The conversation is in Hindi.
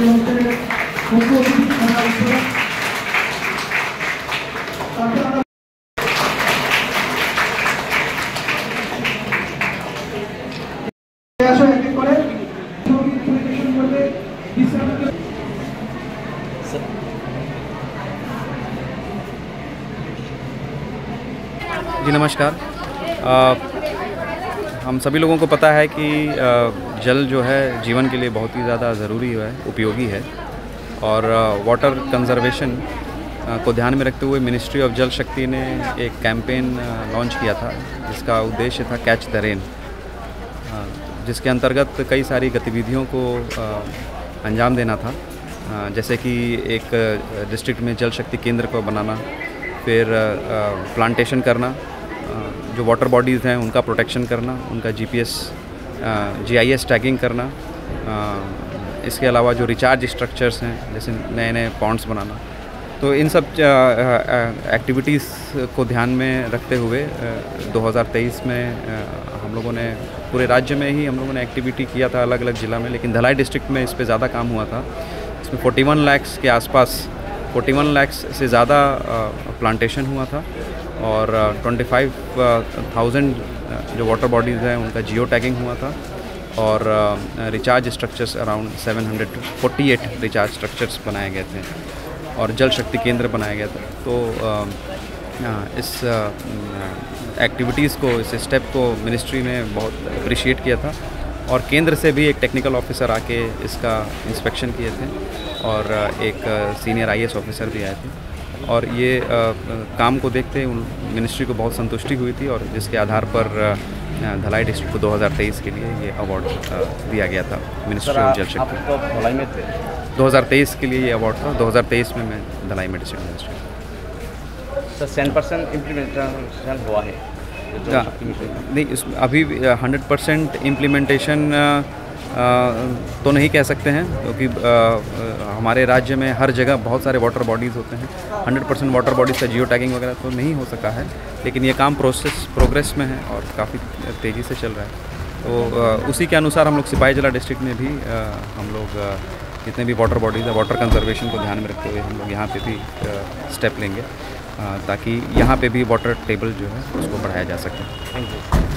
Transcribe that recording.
जी नमस्कार। हम सभी लोगों को पता है कि जल जो है जीवन के लिए बहुत ही ज़्यादा ज़रूरी है, उपयोगी है। और वाटर कंजर्वेशन को ध्यान में रखते हुए मिनिस्ट्री ऑफ जल शक्ति ने एक कैंपेन लॉन्च किया था जिसका उद्देश्य था कैच द रेन, जिसके अंतर्गत कई सारी गतिविधियों को अंजाम देना था, जैसे कि एक डिस्ट्रिक्ट में जल शक्ति केंद्र को बनाना, फिर प्लांटेशन करना, जो वाटर बॉडीज़ हैं उनका प्रोटेक्शन करना, उनका GIS टैगिंग करना, इसके अलावा जो रिचार्ज स्ट्रक्चर्स हैं जैसे नए नए पॉन्ड्स बनाना। तो इन सब एक्टिविटीज़ को ध्यान में रखते हुए 2023 में हम लोगों ने पूरे राज्य में ही हम लोगों ने एक्टिविटी किया था अलग अलग ज़िला में, लेकिन धलाई डिस्ट्रिक्ट में इस पे ज़्यादा काम हुआ था। इसमें 41 लाख के आसपास 41 लाख से ज़्यादा प्लांटेशन हुआ था और 25,000 जो वाटर बॉडीज़ हैं उनका जियो टैगिंग हुआ था और recharge structures around 748 recharge structures बनाए गए थे और जल शक्ति केंद्र बनाया गया था। तो इस एक्टिविटीज़ को, इस स्टेप को मिनिस्ट्री ने बहुत अप्रिशिएट किया था और केंद्र से भी एक टेक्निकल ऑफिसर आके इसका इंस्पेक्शन किए थे और एक सीनियर IAS ऑफिसर भी आए थे और ये काम को देखते मिनिस्ट्री को बहुत संतुष्टि हुई थी और जिसके आधार पर धलाई डिस्ट्रिक्ट को 2023 के लिए ये अवार्ड दिया गया था मिनिस्ट्री ऑफ जल शक्ति। तो धलाई में थे 2023 के लिए ये अवार्ड था। 2023 में मैं धलाई में डिस्ट्रिक्ट मिनिस्ट्री। सर 100% इम्प्लीमेंटेशन हुआ है नहीं, इसमें अभी 100% इम्प्लीमेंटेशन तो नहीं कह सकते हैं क्योंकि हमारे राज्य में हर जगह बहुत सारे वाटर बॉडीज़ होते हैं। 100% वाटर बॉडीज़ का जियो टैगिंग वगैरह तो नहीं हो सका है, लेकिन ये काम प्रोग्रेस में है और काफ़ी तेज़ी से चल रहा है। तो उसी के अनुसार हम लोग सिपाही जिला डिस्ट्रिक्ट में भी हम लोग जितने भी वाटर बॉडीज़ है वाटर कंजर्वेशन को ध्यान में रखते हुए हम लोग यहाँ पे भी स्टेप लेंगे ताकि यहाँ पे भी वाटर टेबल जो है उसको बढ़ाया जा सके। Thank you.